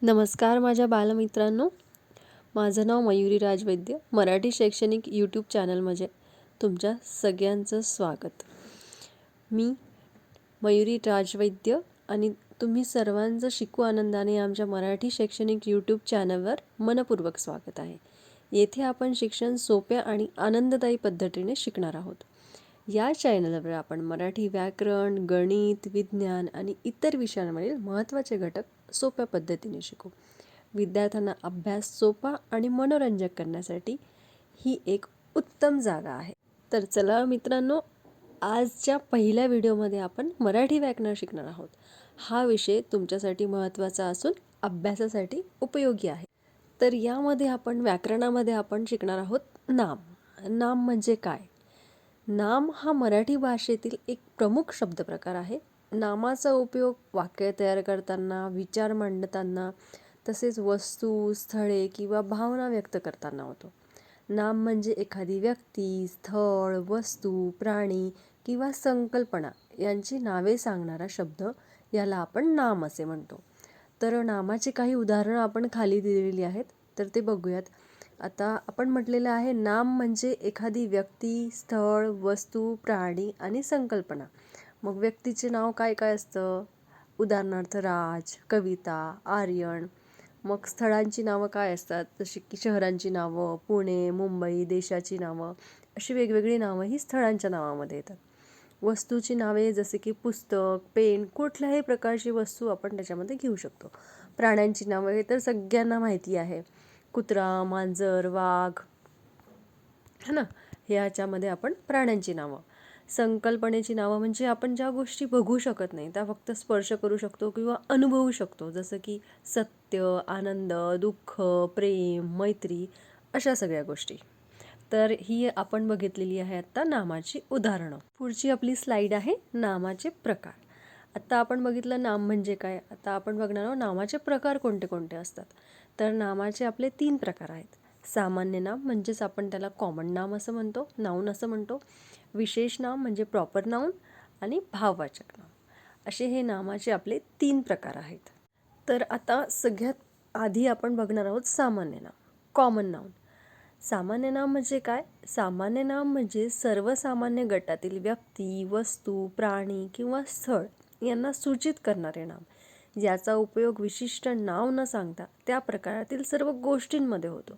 नमस्कार माझ्या बालमित्रांनो, माझं नाव मयुरी राजवैद्य. मराठी शैक्षणिक यूट्यूब चॅनलमध्ये तुमच्या सगळ्यांचं स्वागत. मी मयुरी राजवैद्य आणि तुम्ही सर्वांचं शिकू आनंदाने आमच्या मराठी शैक्षणिक यूट्यूब चॅनलवर मनपूर्वक स्वागत आहे. येथे आपण शिक्षण सोप्या आणि आनंददायी पद्धतीने शिकणार आहोत. या चॅनलवर आपण मराठी व्याकरण, गणित, विज्ञान आणि इतर विषयांवरील महत्त्वाचे घटक सोप्या पद्धतीने शिकू. विद्यार्थ्यांना अभ्यास सोपा आणि मनोरंजक करण्यासाठी ही एक उत्तम जागा आहे. तर चला मित्रांनो, आजच्या पहिल्या व्हिडिओमध्ये आपण मराठी व्याकरण शिकणार आहोत. हा विषय तुमच्यासाठी महत्त्वाचा असून अभ्यासासाठी उपयोगी आहे. तर यामध्ये आपण व्याकरणामध्ये आपण शिकणार आहोत नाम. नाम म्हणजे काय? नाम हा मराठी भाषेतील एक प्रमुख शब्दप्रकार आहे. नामाचा उपयोग वाक्य तयार करताना, विचार मांडताना, तसेच वस्तू, स्थळे किंवा भावना व्यक्त करताना होतो. नाम म्हणजे एखादी व्यक्ती, स्थळ, वस्तू, प्राणी किंवा संकल्पना यांची नावे सांगणारा शब्द याला आपण नाम असे म्हणतो. तर नामाची काही उदाहरणं आपण खाली दिलेली आहेत, तर ते बघूयात. आता आपण म्हटलेलं आहे नाम म्हणजे एखादी व्यक्ती, स्थळ, वस्तू, प्राणी आणि संकल्पना. मग व्यक्तीचे नाव काय काय असतं? उदाहरणार्थ राज, कविता, आर्यन. मग स्थळांची नावं काय असतात? जशी की शहरांची नावं, पुणे, मुंबई, देशाची नावं, अशी वेगवेगळी नावं ही स्थळांच्या नावामध्ये येतात. वस्तूची नावे जसे की पुस्तक, पेन, कुठल्याही प्रकारची वस्तू आपण त्याच्यामध्ये घेऊ शकतो. प्राण्यांची नावं हे तर सगळ्यांना माहिती आहे. कुत्रा, मांजर, वाघ, है ना, ह्याच्यामध्ये आपण प्राण्यांची नावं. संकल्पनेची नावं म्हणजे आपण ज्या गोष्टी बघू शकत नाही त्या फक्त स्पर्श करू शकतो किंवा अनुभवू शकतो, जसं की सत्य, आनंद, दुःख, प्रेम, मैत्री, अशा सगळ्या गोष्टी. तर ही आपण बघितलेली आहे आत्ता नामाची उदाहरणं. पुढची आपली स्लाईड आहे नामाचे प्रकार. आत्ता आपण बघितलं नाम म्हणजे काय. आता आपण बघणार आहोत नामाचे प्रकार कोणते कोणते असतात. तर नामाचे आपले 3 प्रकार आहेत. सामान्य नाम म्हणजेच आपण त्याला कॉमन नाम असं म्हणतो, नाऊन असं म्हणतो. विशेष नाम म्हणजे प्रॉपर नाऊन आणि भाववाचक नाम, असे हे नामाचे आपले 3 प्रकार आहेत. तर आता सगळ्यात आधी आपण बघणार आहोत सामान्य नाम, कॉमन नाऊन. सामान्य नाम म्हणजे काय? सामान्य नाम म्हणजे सर्वसामान्य गटातील व्यक्ती, वस्तू, प्राणी किंवा स्थळ यांना सूचित करणारे नाम. याचा उपयोग विशिष्ट नाव न सांगता त्या प्रकारातील सर्व गोष्टींमध्ये होतो.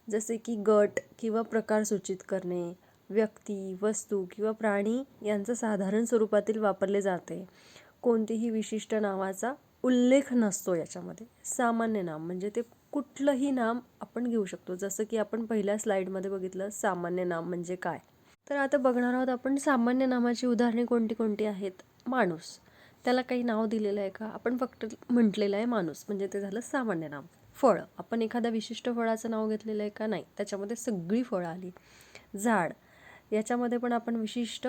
जसे की गट किंवा प्रकार सूचित करणे, व्यक्ती, वस्तू किंवा प्राणी यांचं साधारण स्वरूपातील वापरले जाते. कोणतीही विशिष्ट नावाचा उल्लेख नसतो याच्यामध्ये. सामान्य नाम म्हणजे ते कुठलंही नाम आपण घेऊ शकतो. जसं की आपण पहिल्या स्लाईडमध्ये बघितलं सामान्य नाम म्हणजे काय. तर आता बघणार आहोत आपण सामान्य नामाची उदाहरणे कोणती कोणती आहेत. माणूस, त्याला काही नाव दिलेलं आहे का? आपण फक्त म्हटलेलं आहे माणूस, म्हणजे ते झालं सामान्य नाम. फळ, आपण एखाद्या विशिष्ट फळाचं नाव घेतलेलं आहे का? नाही, त्याच्यामध्ये सगळी फळं आली. झाड, याच्यामध्ये पण आपण विशिष्ट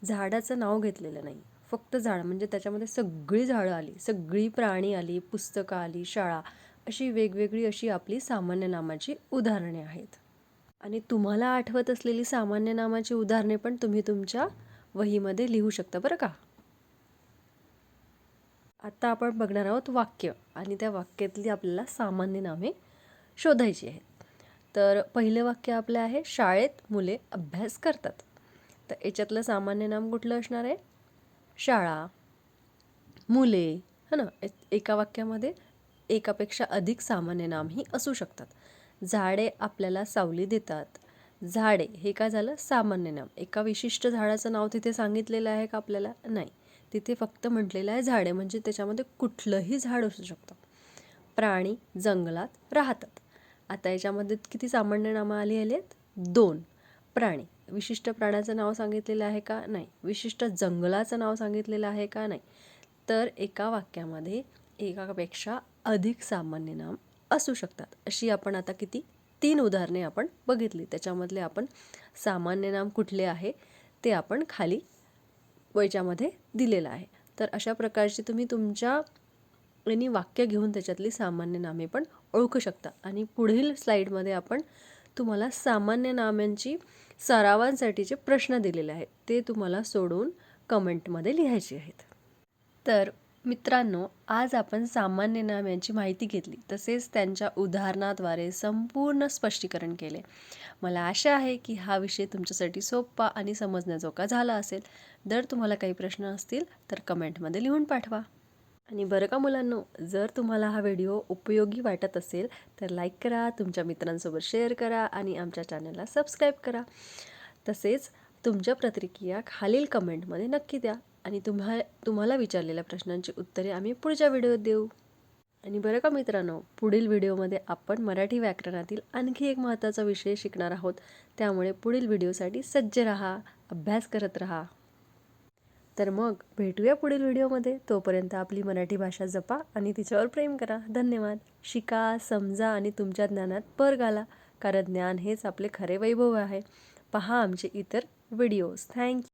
झाडाचं नाव घेतलेलं नाही, फक्त झाड म्हणजे त्याच्यामध्ये सगळी झाडं आली, सगळी प्राणी आली, पुस्तकं आली, शाळा, अशी वेगवेगळी अशी आपली सामान्य नामाची उदाहरणे आहेत. आणि तुम्हाला आठवत असलेली सामान्य नामाची उदाहरणे पण तुम्ही तुमच्या वहीमध्ये लिहू शकता बरं का. आता आपण बघणार आहोत वाक्य आणि त्या वाक्यातली आपल्याला सामान्य नामे शोधायची आहेत. तर पहिलं वाक्य आपलं आहे शाळेत मुले अभ्यास करतात. तर याच्यातलं सामान्य नाम कुठलं असणार आहे? शाळा, मुले, है ना. एका वाक्यामध्ये एकापेक्षा अधिक सामान्य नामही असू शकतात. झाडे आपल्याला सावली देतात. झाडे हे काय झालं? सामान्य नाम. एका विशिष्ट झाडाचं नाव तिथे सांगितलेलं आहे का आपल्याला? नाही, तिथे फक्त म्हटलेलं आहे झाडे, म्हणजे त्याच्यामध्ये कुठलंही झाड असू शकतं. प्राणी जंगलात राहतात. आता याच्यामध्ये किती सामान्य नामं आली आहेत? 2. प्राणी, विशिष्ट प्राण्याचं नाव सांगितलेलं आहे का? नाही. विशिष्ट जंगलाचं नाव सांगितलेलं आहे का? नाही. तर एका वाक्यामध्ये एकापेक्षा अधिक सामान्य नाम असू शकतात. अशी आपण आता किती 3 उदाहरणे आपण बघितली. त्याच्यामधले आपण सामान्य नाम कुठले आहे ते आपण खाली वहीच्यामध्ये दिलेलं आहे. तर अशा प्रकारची तुम्ही तुमच्या आणि वाक्य घेऊन त्याच्यातली सामान्य नामे पण ओळखू शकता. आणि पुढील स्लाईडमध्ये आपण तुम्हाला सामान्य नामांची सरावांसाठीचे प्रश्न दिलेले आहेत, ते तुम्हाला सोडवून कमेंटमध्ये लिहायचे आहेत. तर मित्रांनो, आज आपण सामान्य नाम यांची माहिती घेतली, तसेच त्यांच्या उदाहरणाद्वारे संपूर्ण स्पष्टीकरण केले. मला आशा आहे की हा विषय तुमच्यासाठी सोपा आणि समजण्याजोगा झाला असेल. जर तुम्हाला काही प्रश्न असतील तर कमेंटमध्ये लिहून पाठवा. आणि बरं का मुलांनो, जर तुम्हाला हा व्हिडिओ उपयोगी वाटत असेल तर लाईक करा, तुमच्या मित्रांसोबत शेअर करा आणि आमच्या चॅनलला सबस्क्राईब करा. तसेच तुमच्या प्रतिक्रिया खालील कमेंटमध्ये नक्की द्या आणि तुम्हाला विचारलेल्या प्रश्नांची उत्तरे आम्ही पुढच्या व्हिडिओत देऊ. आणि बरं का मित्रांनो, पुढील व्हिडिओमध्ये आपण मराठी व्याकरणातील आणखी एक महत्त्वाचा विषय शिकणार आहोत. त्यामुळे पुढील व्हिडिओसाठी सज्ज राहा, अभ्यास करत राहा. तर मग भेटूया पुढील व्हिडिओमध्ये. तोपर्यंत आपली मराठी भाषा जपा आणि तिच्यावर प्रेम करा. धन्यवाद. शिका, समजा आणि तुमच्या ज्ञानात भर घाला, कारण ज्ञान हेच आपले खरे वैभव आहे. पहा आमचे इतर व्हिडिओज. थँक्यू.